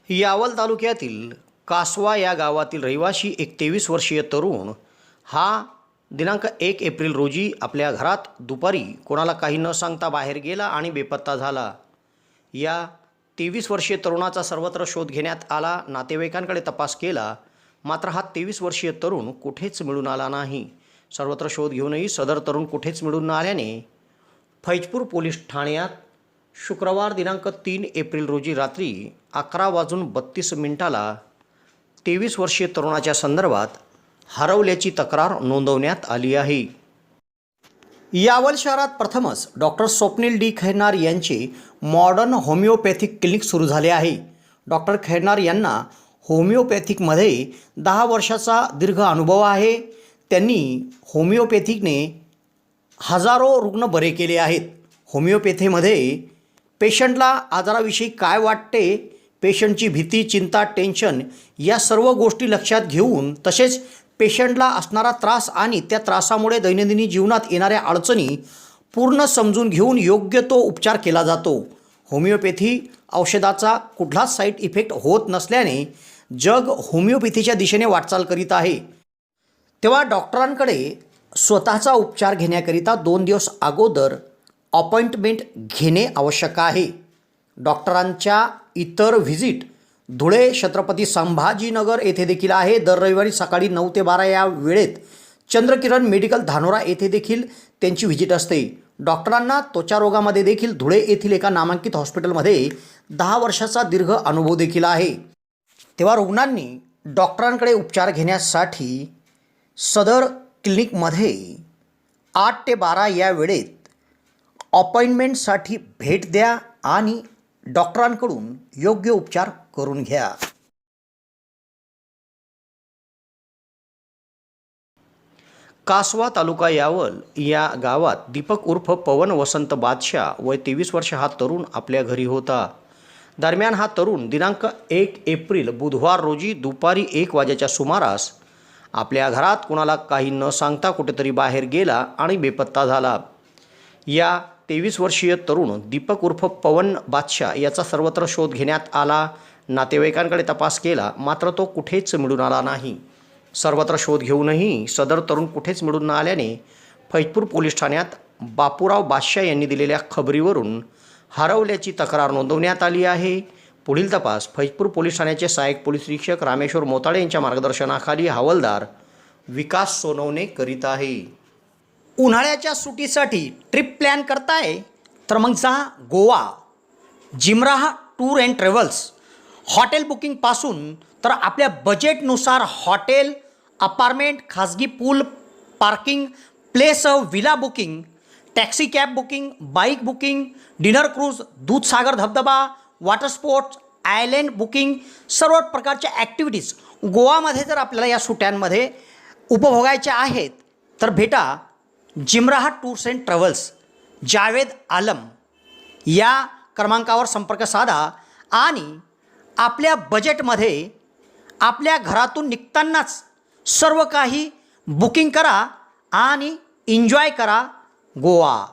यावल तालुक्यातील कासवा या गावातील रहिवासी एक 23 वर्षीय तरुण हा दिनांक 1 एप्रिल रोजी आपल्या घरात दुपारी कोणाला काही न सांगता बाहेर गेला आणि बेपत्ता झाला। या 23 वर्षीय तरुणाचा सर्वत्र शोध घेण्यात आला, नातेवाईकांकडे तपास केला, मात्र हा 23 वर्षीय तरुण कुठेच मिळून आला नाही। सर्वत्र शोध घेऊनही सदर तरुण कुठेच मिळून न आल्याने फैजपूर पोलीस ठाण्यात शुक्रवार दिनांक 3 एप्रिल रोजी रात्री 11:32 23 वर्षीय तरुणाच्या संदर्भात हरवल्याची तक्रार नोंदवण्यात आली आहे। यावल शहरात प्रथमच डॉक्टर स्वप्नील डी खैरनार यांचे मॉडर्न होमिओपॅथिक क्लिनिक सुरू झाले आहे। डॉक्टर खैरनार यांना होमिओपॅथिकमध्ये 10 वर्षाचा दीर्घ अनुभव आहे। त्यांनी होमिओपॅथिकने हजारो रुग्ण बरे केले आहेत। होमिओपॅथीमध्ये पेशंटला आजाराविषयी काय वाटते, पेशंटची भीती, चिंता, टेन्शन या सर्व गोष्टी लक्षात घेऊन, तसेच पेशंटला असणारा त्रास आणि त्या त्रासामुळे दैनंदिन जीवनात येणाऱ्या अडचणी पूर्ण समजून घेऊन योग्य तो उपचार केला जातो। होमिओपॅथी औषधाचा कुठलाच साईड इफेक्ट होत नसल्याने जग होमिओपॅथीच्या दिशेने वाटचाल करीत आहे। तेव्हा डॉक्टरांकडे स्वतःचा उपचार घेण्याकरिता 2 दिवस अगोदर अपॉइंटमेंट घेणे आवश्यक आहे। डॉक्टरांच्या इतर व्हिजिट धुळे, छत्रपती संभाजीनगर येथे देखील आहे। दर रविवारी सकाळी 9 ते 12 या वेळेत चंद्रकिरण मेडिकल धानोरा येथे देखील त्यांची व्हिजिट असते। डॉक्टरांना त्वचा रोगामध्ये देखील धुळे येथील एका नामांकित हॉस्पिटलमध्ये 10 वर्षाचा दीर्घ अनुभव देखील आहे। तेव्हा रुग्णांनी डॉक्टरांकडे उपचार घेण्यासाठी सदर क्लिनिकमध्ये 8 ते 12 या वेळेत अपॉइंटमेंटसाठी भेट द्या आणि डॉक्टरांकडून योग्य उपचार करून घ्या। कासवा तालुका यावल या गावात दीपक उर्फ पवन वसंत बादशाह वय 23 वर्ष हा तरुण आपल्या घरी होता। दरम्यान हा तरुण दिनांक 1 एप्रिल बुधवार रोजी दुपारी 1 वाजेच्या सुमारास आपल्या घरात कुणाला काही न सांगता कुठेतरी बाहेर गेला आणि बेपत्ता झाला। या 23 वर्षीय तरुण दीपक उर्फ पवन बादशाह याचा सर्वत्र शोध घेण्यात आला, नातेवाईकांकडे तपास केला, मात्र तो कुठेच मिळून आला नाही। सर्वत्र शोध घेऊनही सदर तरुण कुठेच मिळून न आल्याने फैजपूर पोलीस ठाण्यात बापूराव बादशाह यांनी दिलेल्या खबरीवरून हरवल्याची तक्रार नोंदवण्यात आली आहे। पुढील तपास फैजपूर पोलीस ठाण्याचे सहाय्यक पोलीस निरीक्षक रामेश्वर मोताळे यांच्या मार्गदर्शनाखाली हवालदार विकास सोनवणे करीत आहे। उन्हाळ्याच्या सुट्टीसाठी ट्रिप प्लॅन करताय तर मग जा गोवा। जिमराहा टूर अँड ट्रॅव्हल्स हॉटेल बुकिंगपासून तर आपल्या बजेटनुसार हॉटेल, अपार्टमेंट, खाजगी pool, parking place, villa booking, taxi cab booking, bike booking, dinner cruise, Dudhsagar धबधबा, वॉटर स्पोर्ट्स, आयलँड बुकिंग, सर्व प्रकारच्या ॲक्टिव्हिटीज गोवामध्ये जर आपल्याला या सुट्ट्यांमध्ये उपभोगायच्या आहेत तर भेटा जिमराहा tours and travels, Javed Alam या क्रमांकावर संपर्क साधा आणि आपल्या बजेटमध्ये आपल्या घरातून निघतानाच सर्व काही बुकिंग करा आणि एन्जॉय करा गोवा।